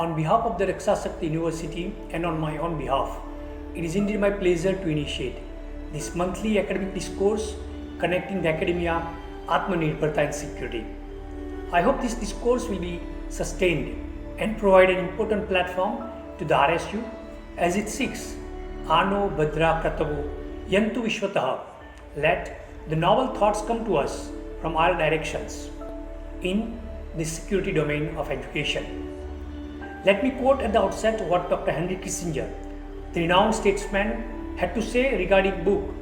On behalf of the Raksha Shakti University and on my own behalf, it is indeed my pleasure to initiate this monthly academic discourse connecting the academia, Atmanirbharta and security. I hope this discourse will be sustained and provide an important platform to the RSU as it seeks Ano Bhadra Kratavo Yantu Vishwataha. Let the novel thoughts come to us from all directions in the security domain of education. Let me quote at the outset what Dr. Henry Kissinger, the renowned statesman, had to say regarding book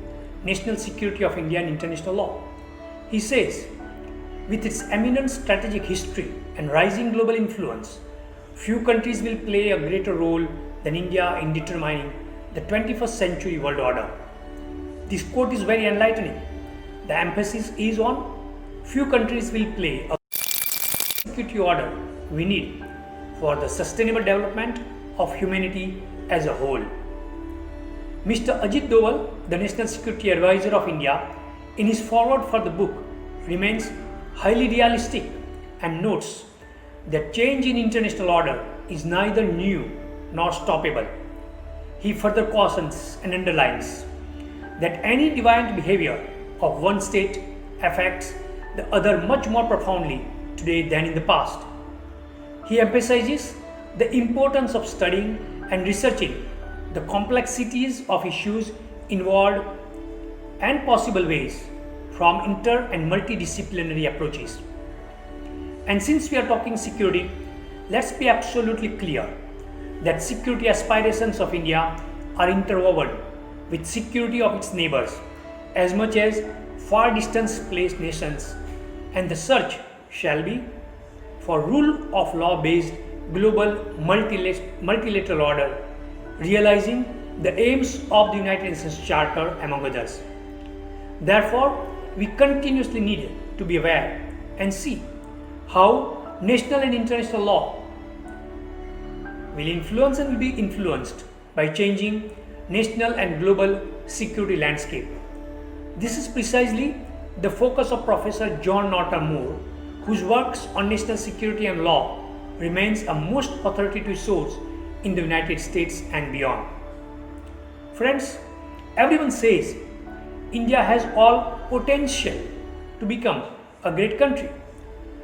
National Security of India and International Law. He says, with its eminent strategic history and rising global influence, few countries will play a greater role than India in determining the 21st century world order. This quote is very enlightening. The emphasis is on few countries will play a security order we need for the sustainable development of humanity as a whole. Mr. Ajit Doval, the National Security Advisor of India, in his foreword for the book, remains highly realistic and notes that change in international order is neither new nor stoppable. He further cautions and underlines that any deviant behavior of one state affects the other much more profoundly today than in the past. He emphasizes the importance of studying and researching the complexities of issues involved and possible ways from inter and multidisciplinary approaches. And since we are talking security, let's be absolutely clear that security aspirations of India are interwoven with security of its neighbors as much as far distance placed nations, and the search shall be for rule of law based global multilateral order, realizing the aims of the United Nations Charter among others. Therefore, we continuously need to be aware and see how national and international law will influence and will be influenced by changing national and global security landscape. This is precisely the focus of Professor John Norton Moore, whose works on national security and law remains a most authoritative source in the United States and beyond. Friends, everyone says India has all potential to become a great country,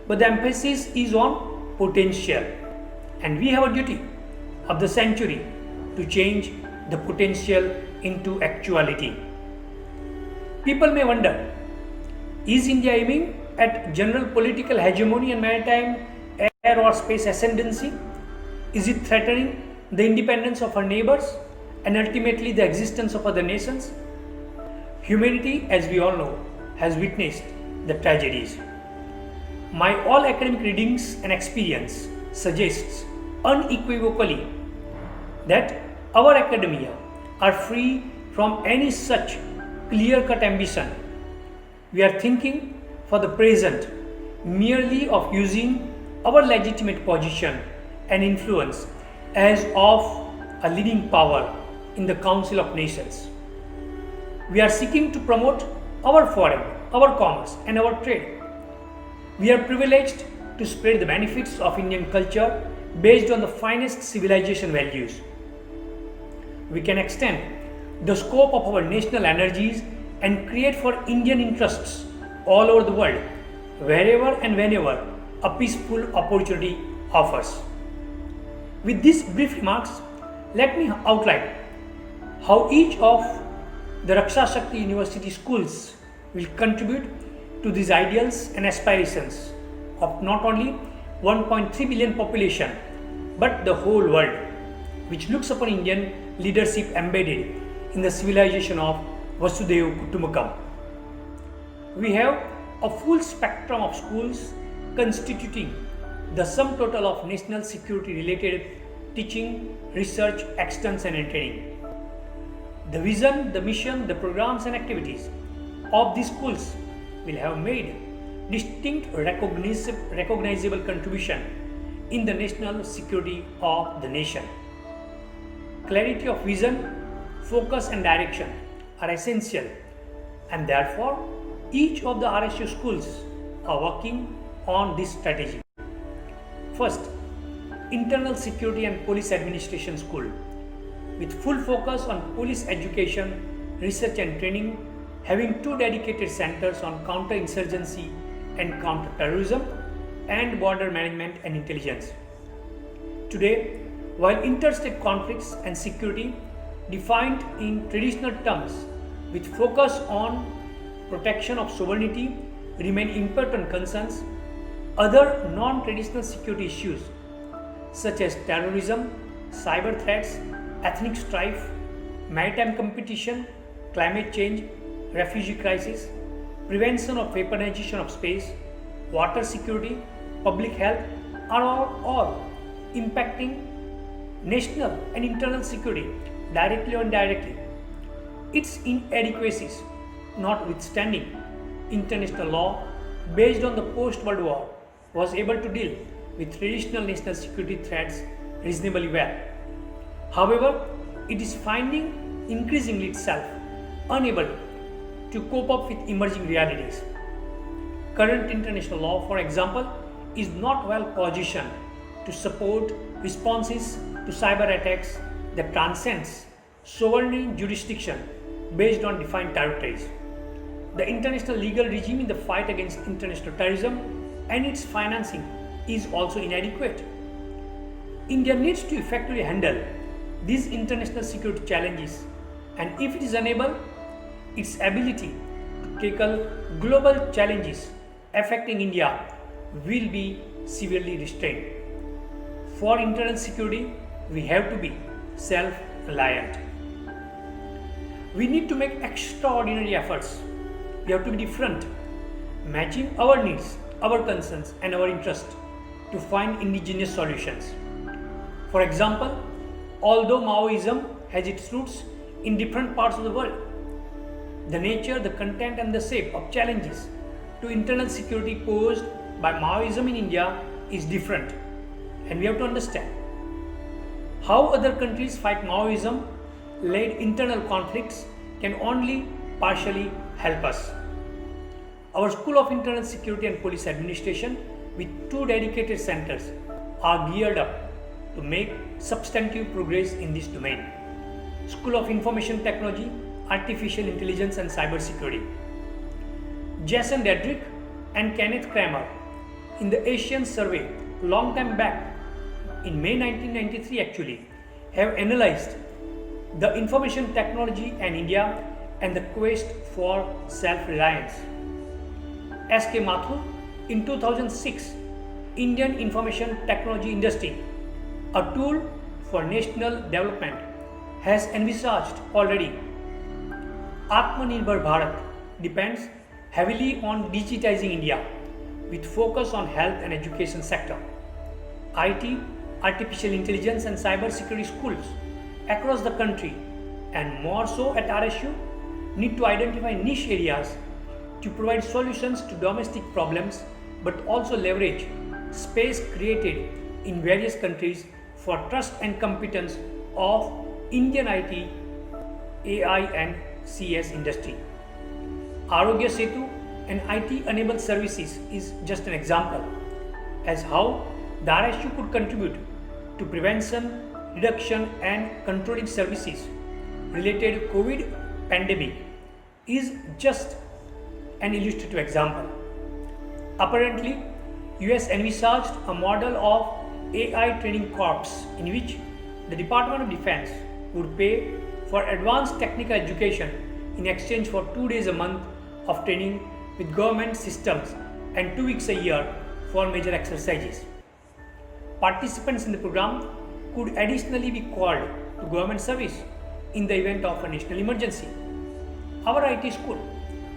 but the emphasis is on potential, and we have a duty of the century to change the potential into actuality. People may wonder, is India aiming at general political hegemony and maritime air or space ascendancy? Is it threatening the independence of our neighbors and ultimately the existence of other nations? Humanity, as we all know, has witnessed the tragedies. My all academic readings and experience suggests unequivocally that our academia are free from any such clear-cut ambition. We are thinking for the present merely of using our legitimate position and influence as of a leading power in the Council of Nations. We are seeking to promote our foreign, our commerce and our trade. We are privileged to spread the benefits of Indian culture based on the finest civilization values. We can extend the scope of our national energies and create for Indian interests all over the world, wherever and whenever a peaceful opportunity offers. With these brief remarks, let me outline how each of the Raksha Shakti University schools will contribute to these ideals and aspirations of not only 1.3 billion population, but the whole world, which looks upon Indian leadership embedded in the civilization of Vasudhaiva Kutumbakam. We have a full spectrum of schools constituting the sum total of national security related teaching, research, extension and training. The vision, the mission, the programs and activities of these schools will have made distinct recognizable contribution in the national security of the nation. Clarity of vision, focus and direction are essential, and therefore each of the RSU schools are working on this strategy. First, Internal Security and Police Administration School, with full focus on police education, research and training, having 2 dedicated centers on counterinsurgency and counterterrorism and border management and intelligence. Today, while interstate conflicts and security defined in traditional terms with focus on protection of sovereignty remain important concerns, other non-traditional security issues such as terrorism, cyber threats, ethnic strife, maritime competition, climate change, refugee crisis, prevention of weaponization of space, water security, public health are all impacting national and internal security directly or indirectly. Its inadequacies notwithstanding, international law based on the post-World War was able to deal with traditional national security threats reasonably well. However, it is finding increasingly itself unable to cope up with emerging realities. Current international law, for example, is not well positioned to support responses to cyber attacks that transcends sovereign jurisdiction based on defined territories. The international legal regime in the fight against international terrorism and its financing is also inadequate. India needs to effectively handle these international security challenges, and if it is unable, its ability to tackle global challenges affecting India will be severely restrained. For internal security, we have to be self-reliant. We need to make extraordinary efforts. We have to be different, matching our needs, our concerns, and our interests to find indigenous solutions. For example, although Maoism has its roots in different parts of the world, the nature, the content, and the shape of challenges to internal security posed by Maoism in India is different, and we have to understand how other countries fight Maoism-led internal conflicts can only partially help us. Our School of Internal Security and Police Administration, with 2 dedicated centers, are geared up to make substantive progress in this domain. School of Information Technology, Artificial Intelligence and Cybersecurity. Jason Dedrick and Kenneth Kramer, in the Asian Survey long time back, in May 1993 actually, have analyzed the information technology in India and the quest for self-reliance. S.K. Mathur, in 2006, Indian Information Technology Industry, a tool for national development, has envisaged already. Atmanirbhar Bharat depends heavily on digitizing India with focus on health and education sector. IT, artificial intelligence and cyber security schools across the country, and more so at RSU, need to identify niche areas to provide solutions to domestic problems, but also leverage space created in various countries for trust and competence of Indian IT, AI and CS industry. Arogya Setu and IT-enabled services is just an example as how the RSU could contribute to prevention, reduction and controlling services related to COVID pandemic is just an illustrative example. Apparently, US envisaged a model of AI training corps in which the Department of Defense would pay for advanced technical education in exchange for 2 days a month of training with government systems and 2 weeks a year for major exercises. Participants in the program could additionally be called to government service in the event of a national emergency. Our IT school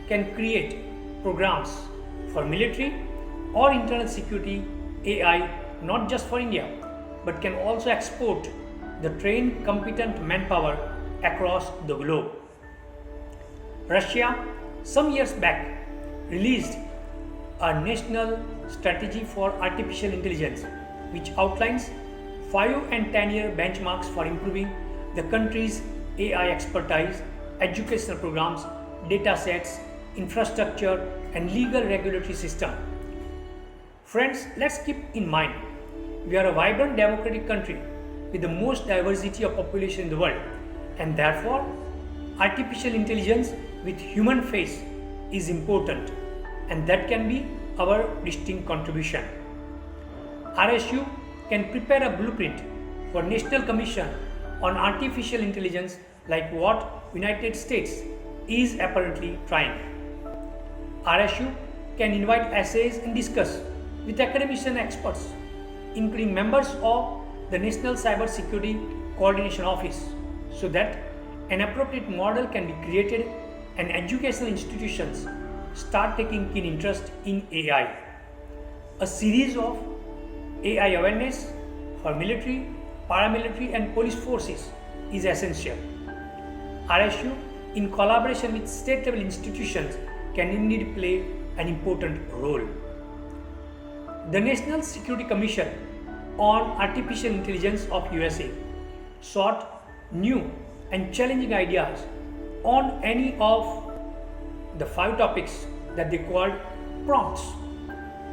can create programs for military or internal security AI not just for India, but can also export the trained competent manpower across the globe. Russia, some years back, released a national strategy for artificial intelligence, which outlines 5 and 10-year benchmarks for improving the country's AI expertise, educational programs, data sets, infrastructure, and legal regulatory system. Friends, let's keep in mind We are a vibrant democratic country with the most diversity of population in the world, and therefore artificial intelligence with human face is important, and that can be our distinct contribution. RSU can prepare a blueprint for National Commission on Artificial Intelligence like what United States is apparently trying. RSU can invite essays and discuss with academics and experts, including members of the National Cyber Security Coordination Office, so that an appropriate model can be created and educational institutions start taking keen interest in AI. A series of AI awareness for military, paramilitary and police forces is essential. RSU, in collaboration with state-level institutions, can indeed play an important role. The National Security Commission on Artificial Intelligence of USA sought new and challenging ideas on any of the 5 topics that they called prompts,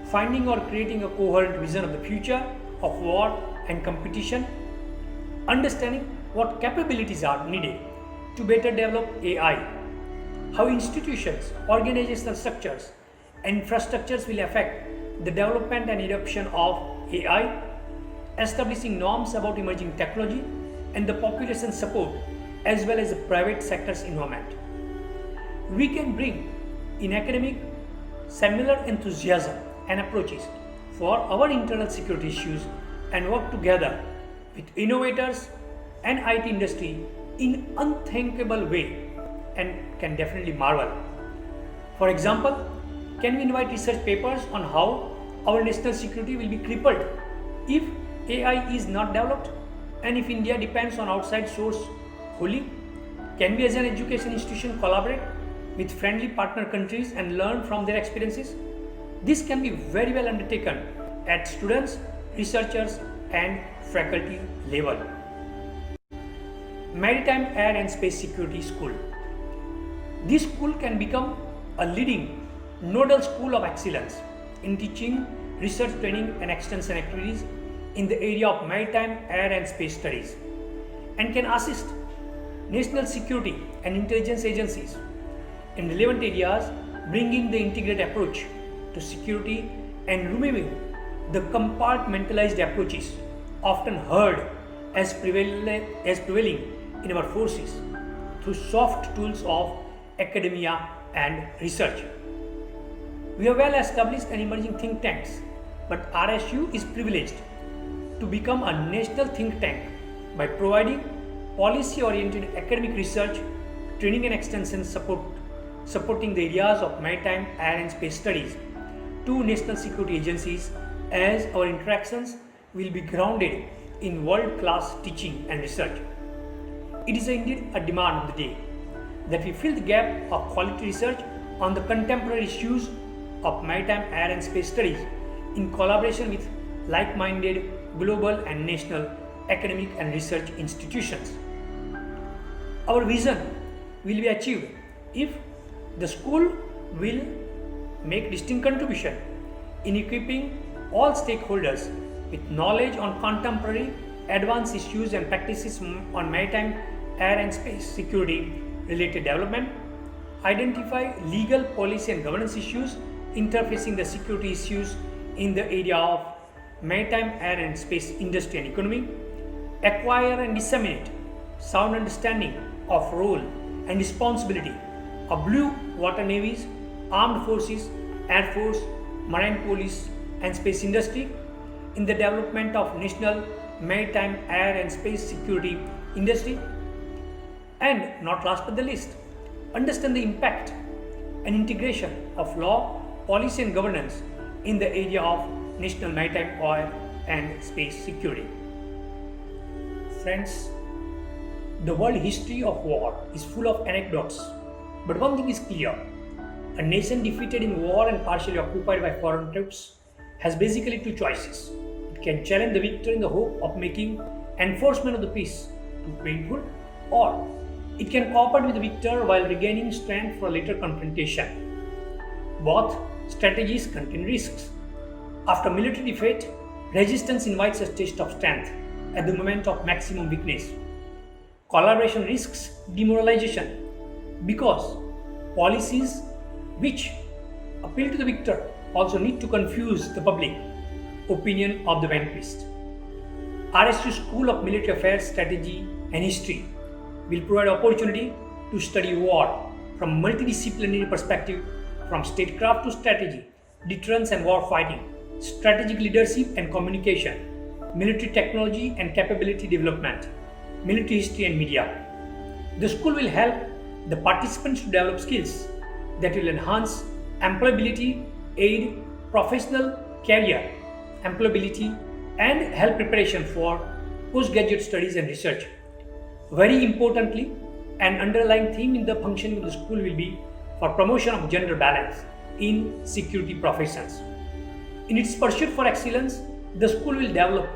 finding or creating a coherent vision of the future of war and competition, understanding what capabilities are needed to better develop AI, how institutions, organizational structures, and infrastructures will affect the development and adoption of AI, establishing norms about emerging technology and the population support as well as the private sector's involvement. We can bring in academic similar enthusiasm and approaches for our internal security issues and work together with innovators and IT industry in unthinkable way and can definitely marvel. For example, can we invite research papers on how our national security will be crippled if AI is not developed and if India depends on outside source wholly? Can we as an education institution collaborate with friendly partner countries and learn from their experiences? This can be very well undertaken at students, researchers and faculty level. Maritime, Air and Space Security School. This school can become a leading nodal school of excellence in teaching, research training and extension activities in the area of maritime, air and space studies, and can assist national security and intelligence agencies in relevant areas, bringing the integrated approach to security and removing the compartmentalized approaches often heard as prevailing in our forces through soft tools of academia and research. We have well established and emerging think tanks, but RSU is privileged to become a national think tank by providing policy-oriented academic research, training and extension support, supporting the areas of maritime, air and space studies to national security agencies, as our interactions will be grounded in world-class teaching and research. It is indeed a demand of the day that we fill the gap of quality research on the contemporary issues of maritime, air and space studies in collaboration with like-minded global and national academic and research institutions. Our vision will be achieved if the school will make distinct contribution in equipping all stakeholders with knowledge on contemporary advanced issues and practices on maritime, air and space security related development, identify legal, policy and governance issues interfacing the security issues in the area of maritime, air and space industry and economy, acquire and disseminate sound understanding of role and responsibility of blue water navies, armed forces, air force, marine police and space industry in the development of national maritime, air and space security industry, and not last but the least, understand the impact and integration of law, policy and governance in the area of national maritime, oil and space security. Friends, the world history of war is full of anecdotes, but one thing is clear: a nation defeated in war and partially occupied by foreign troops has basically 2 choices. It can challenge the victor in the hope of making enforcement of the peace too painful, or it can cooperate with the victor while regaining strength for later confrontation. Both strategies contain risks. After military defeat, Resistance invites a test of strength at the moment of maximum weakness. Collaboration risks demoralization because policies which appeal to the victor also need to confuse the public opinion of the vanquished. RSU School of Military Affairs, Strategy and History will provide opportunity to study war from multidisciplinary perspective, from statecraft to strategy, deterrence and war fighting, strategic leadership and communication, military technology and capability development, military history and media. The school will help the participants to develop skills that will enhance employability, aid professional career employability, and help preparation for postgraduate studies and research. Very importantly, an underlying theme in the functioning of the school will be for promotion of gender balance in security professions. In its pursuit for excellence, the school will develop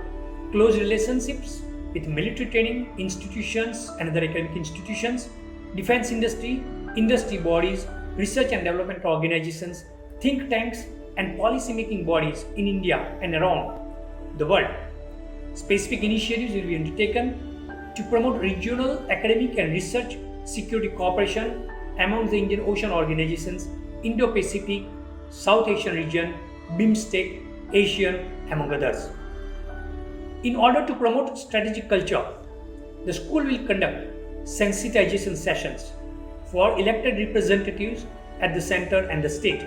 close relationships with military training institutions and other academic institutions, defense industry, industry bodies, research and development organizations, think tanks, and policy-making bodies in India and around the world. Specific initiatives will be undertaken to promote regional academic and research security cooperation among the Indian Ocean organizations, Indo-Pacific, South Asian region, BIMSTEC, Asian, among others. In order to promote strategic culture, the school will conduct sensitization sessions for elected representatives at the center and the state.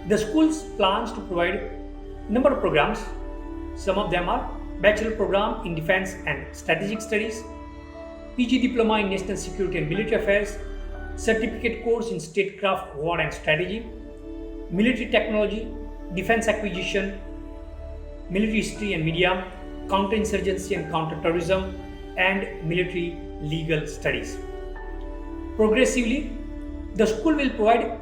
The school plans to provide a number of programs. Some of them are Bachelor Program in Defense and Strategic Studies, PG Diploma in National Security and Military Affairs, Certificate Course in Statecraft, War and Strategy, Military Technology, Defense Acquisition, Military History and Media, Counterinsurgency and Counterterrorism, and Military Legal Studies. Progressively, the school will provide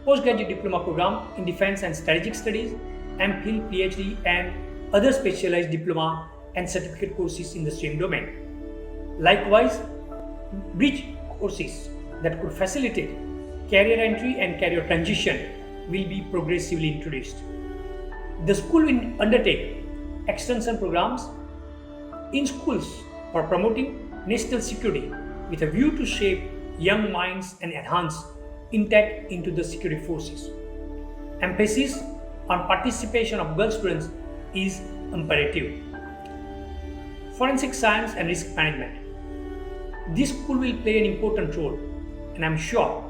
postgraduate diploma program in Defense and Strategic Studies, MPhil, PhD, and other specialized diploma and certificate courses in the same domain. Likewise, bridge courses that could facilitate career entry and career transition will be progressively introduced. The school will undertake extension programs in schools for promoting national security with a view to shape young minds and enhance intake into the security forces. Emphasis on participation of girl students is imperative. Forensic science and risk management. This school will play an important role, and I am sure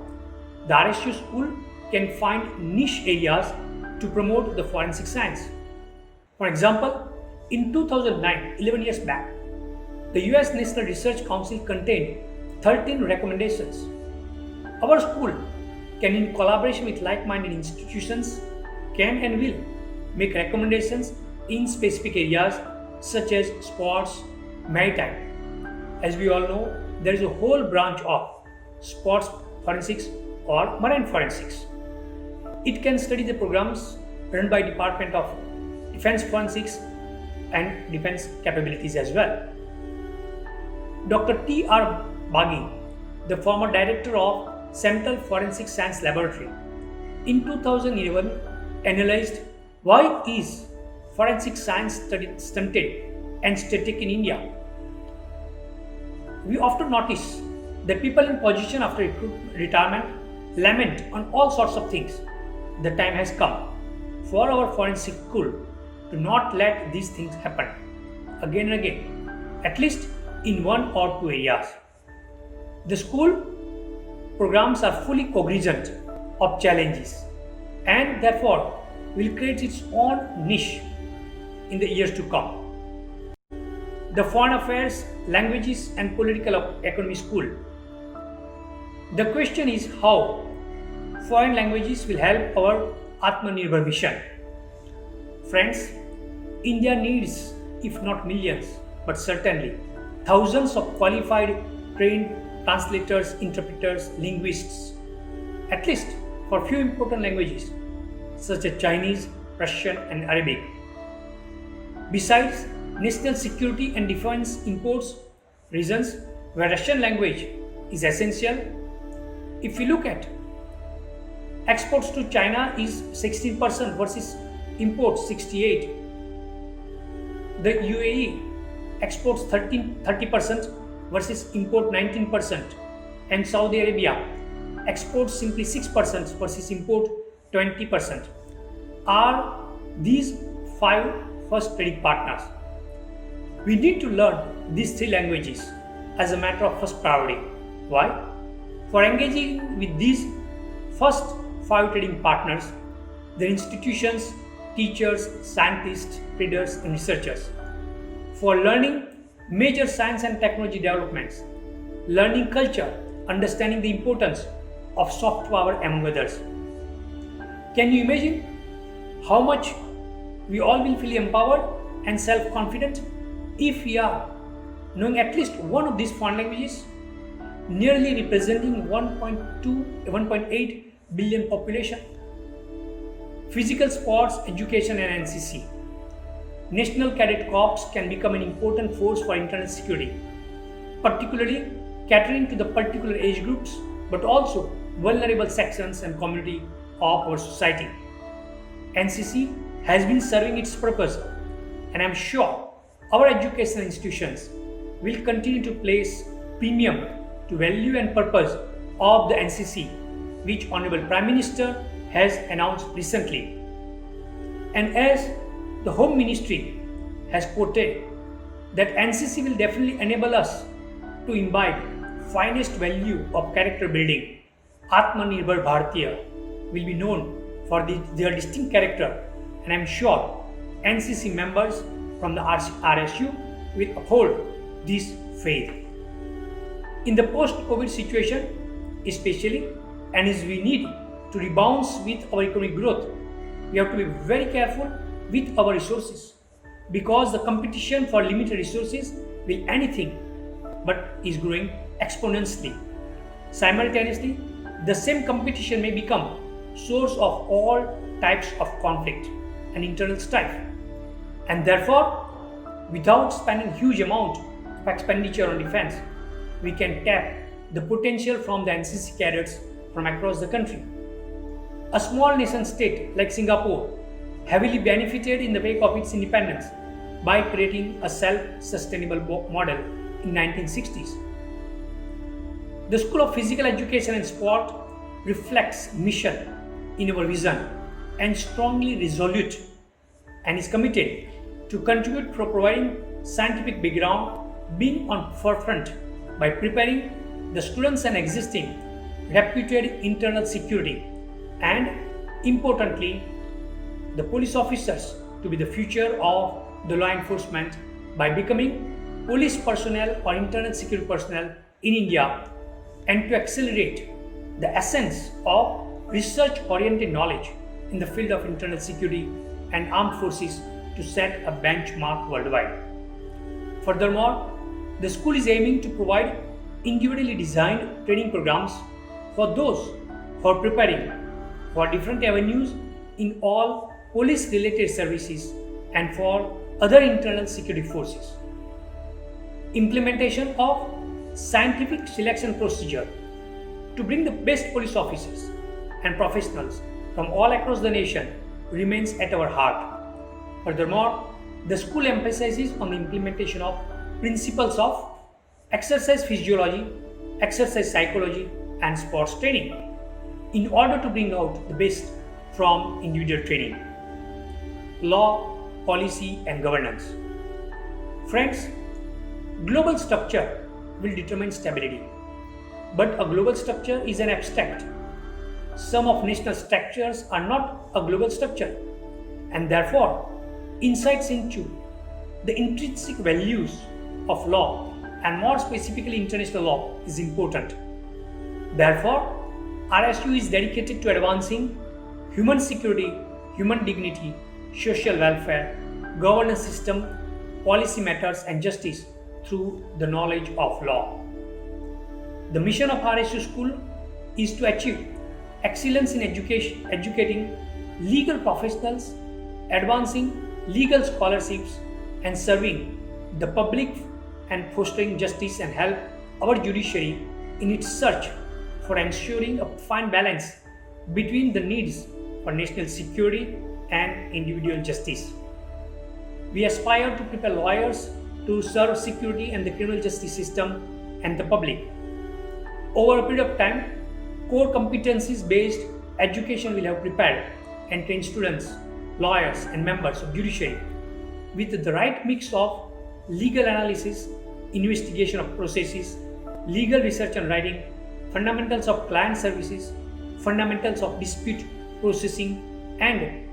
the RSU school can find niche areas to promote the forensic science. For example, in 2009, 11 years back, the US National Research Council contained 13 recommendations. Our school can, in collaboration with like-minded institutions, can and will make recommendations in specific areas such as sports, maritime. As we all know, there is a whole branch of sports forensics or marine forensics. It can study the programs run by Department of Defense Forensics and defense capabilities as well. Dr. T.R. Baghi, the former director of Central Forensic Science Laboratory, in 2011 analyzed why is forensic science studied stunted and static in India. We often notice that people in position after retirement lament on all sorts of things. The time has come for our forensic school to not let these things happen again and again, at least in one or two areas. The school programs are fully cognizant of challenges and therefore will create its own niche in the years to come. The Foreign Affairs, Languages and Political Economy School. The question is how foreign languages will help our Atmanirbhar mission. Friends, India needs, if not millions, but certainly thousands of qualified, trained translators, interpreters, linguists, at least for few important languages such as Chinese, Russian, and Arabic. Besides, national security and defense imports regions where Russian language is essential. If we look at exports to China is 16% versus imports 68. The UAE exports 30% versus import 19%, and Saudi Arabia exports simply 6% versus import 20%. Are these 5 first trading partners? We need to learn these 3 languages as a matter of first priority. Why? For engaging with these first 5 trading partners, their institutions, teachers, scientists, traders, and researchers. For learning major science and technology developments, learning culture, understanding the importance of soft power among others. Can you imagine how much we all will feel empowered and self-confident if we are knowing at least one of these foreign languages, nearly representing 1.8 billion population? Physical sports, education, and NCC. National Cadet Corps can become an important force for internal security, particularly catering to the particular age groups, but also vulnerable sections and community of our society. NCC has been serving its purpose, and I am sure our educational institutions will continue to place premium to value and purpose of the NCC, which Honorable Prime Minister has announced recently. And as the Home Ministry has quoted that NCC will definitely enable us to imbibe finest value of character building, Atmanirbhar Bharatiya will be known for their distinct character, and I am sure NCC members from the RSU will uphold this faith. In the post-COVID situation, especially, and as we need to rebound with our economic growth, we have to be very careful with our resources, because the competition for limited resources will anything but is growing exponentially. Simultaneously, the same competition may become source of all types of conflict and internal strife, and therefore, without spending huge amount of expenditure on defense, we can tap the potential from the NCC cadets from across the country. A small nation state like Singapore heavily benefited in the wake of its independence by creating a self-sustainable model in 1960s. The School of Physical Education and Sport reflects mission in our vision and strongly resolute, and is committed to contribute for providing scientific background, being on forefront by preparing the students and existing reputed internal security, and importantly, the police officers to be the future of the law enforcement by becoming police personnel or internal security personnel in India, and to accelerate the essence of research-oriented knowledge in the field of internal security and armed forces to set a benchmark worldwide. Furthermore, the school is aiming to provide individually designed training programs for those who are preparing for different avenues in all police-related services and for other internal security forces. Implementation of scientific selection procedure to bring the best police officers and professionals from all across the nation remains at our heart. Furthermore, the school emphasizes on the implementation of principles of exercise physiology, exercise psychology, and sports training in order to bring out the best from individual training. Law, policy, and governance. Friends, global structure will determine stability, but a global structure is an abstract. Some of national structures are not a global structure, and therefore insights into the intrinsic values of law, and more specifically international law, is important. Therefore, RSU is dedicated to advancing human security, human dignity, social welfare, governance system, policy matters, and justice through the knowledge of law. The mission of RSU School is to achieve excellence in educating legal professionals, advancing legal scholarships, and serving the public and fostering justice, and help our judiciary in its search for ensuring a fine balance between the needs for national security and individual justice. We aspire to prepare lawyers to serve security and the criminal justice system and the public. Over a period of time, core competencies based education will have prepared and trained students, lawyers and members of judiciary with the right mix of legal analysis, investigation of processes, legal research and writing, fundamentals of client services, fundamentals of dispute processing and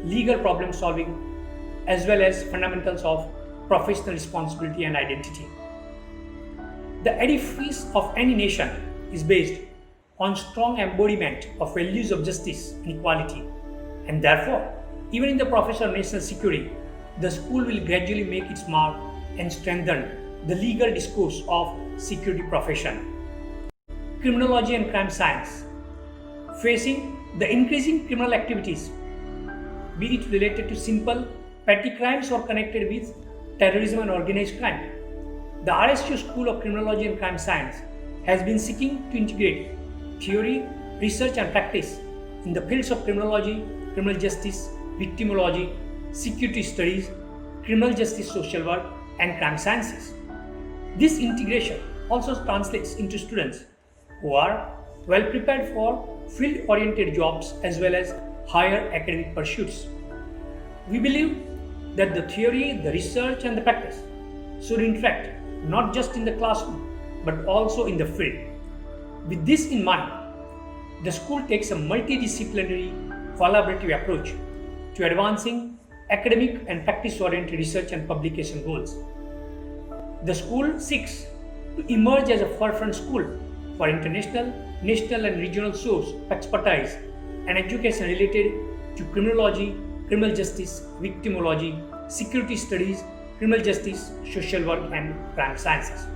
legal problem solving, as well as fundamentals of professional responsibility and identity. The edifice of any nation is based on strong embodiment of values of justice and equality, and therefore, even in the profession of national security, the school will gradually make its mark and strengthen the legal discourse of security profession. Criminology and crime science. Facing the increasing criminal activities, be it related to simple petty crimes or connected with terrorism and organized crime, the RSU School of Criminology and Crime Science has been seeking to integrate theory, research and practice in the fields of criminology, criminal justice, victimology, security studies, criminal justice social work and crime sciences. This integration also translates into students who are well prepared for field-oriented jobs as well as higher academic pursuits. We believe that the theory, the research and the practice should interact not just in the classroom but also in the field. With this in mind, the school takes a multidisciplinary collaborative approach to advancing academic and practice-oriented research and publication goals. The school seeks to emerge as a forefront school for international, national and regional source of expertise and education related to criminology, criminal justice, victimology, security studies, criminal justice, social work and crime sciences.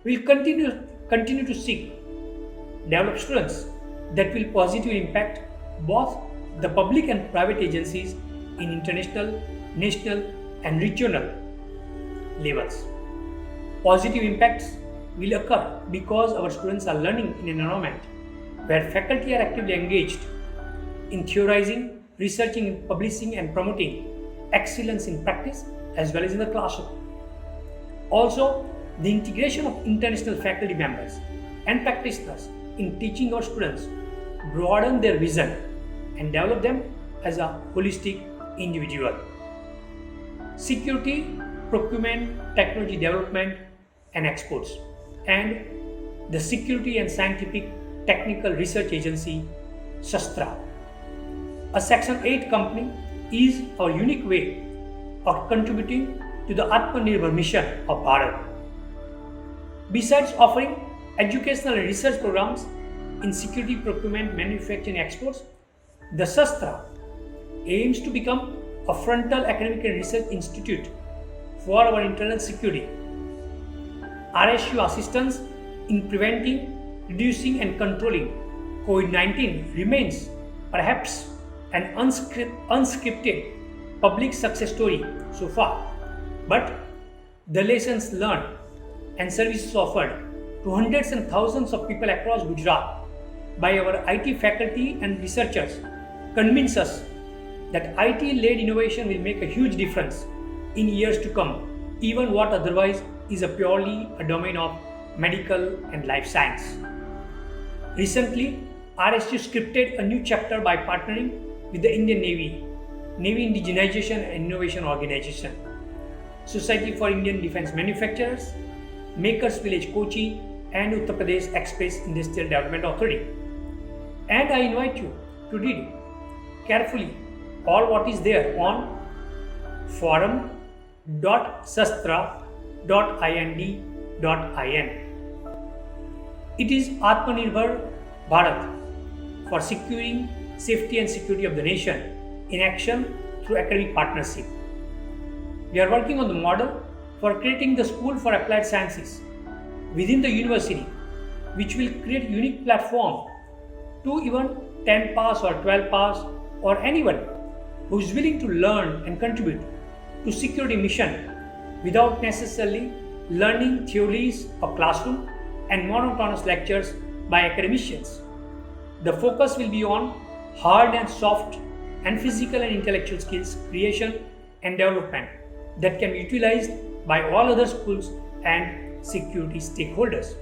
We will continue to seek develop students that will positively impact both the public and private agencies in international, national and regional levels. Positive impacts will occur because our students are learning in an environment where faculty are actively engaged in theorizing, researching, publishing and promoting excellence in practice as well as in the classroom. Also, the integration of international faculty members and practitioners in teaching our students broaden their vision and develop them as a holistic individual. Security, procurement, technology development and exports, and the Security and Scientific Technical Research Agency, SASTRA. A Section 8 company is our unique way of contributing to the Atmanirbhar mission of Bharat. Besides offering educational and research programs in security, procurement, manufacturing and exports, the SASTRA aims to become a frontal academic and research institute for our internal security. RSU assistance in preventing, reducing and controlling COVID-19 remains perhaps an unscripted public success story so far, but the lessons learned and services offered to hundreds and thousands of people across Gujarat by our IT faculty and researchers convince us that IT-led innovation will make a huge difference in years to come, even what otherwise is purely a domain of medical and life science. Recently, RSU scripted a new chapter by partnering with the Indian Navy Indigenization and Innovation Organization, Society for Indian Defence Manufacturers, Makers Village Kochi and Uttar Pradesh Express Industrial Development Authority. And I invite you to read carefully all what is there on forum.sastra.ind.in. It is Atmanirbhar Bharat for securing safety and security of the nation in action through academic partnership. We are working on the model for creating the School for Applied Sciences within the university, which will create unique platform to even 10 pass or 12 pass or anyone who is willing to learn and contribute to security mission without necessarily learning theories of classroom and monotonous lectures by academicians. The focus will be on hard and soft and physical and intellectual skills creation and development that can be utilized by all other schools and security stakeholders.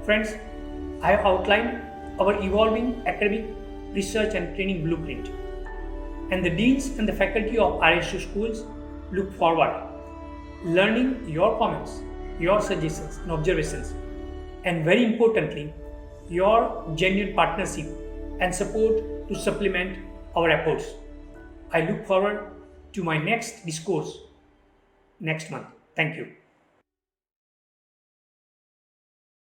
Friends, I have outlined our evolving academic research and training blueprint, and the deans and the faculty of RSU schools look forward learning your comments, your suggestions and observations, and very importantly, your genuine partnership and support to supplement our efforts. I look forward to my next discourse next month. Thank you.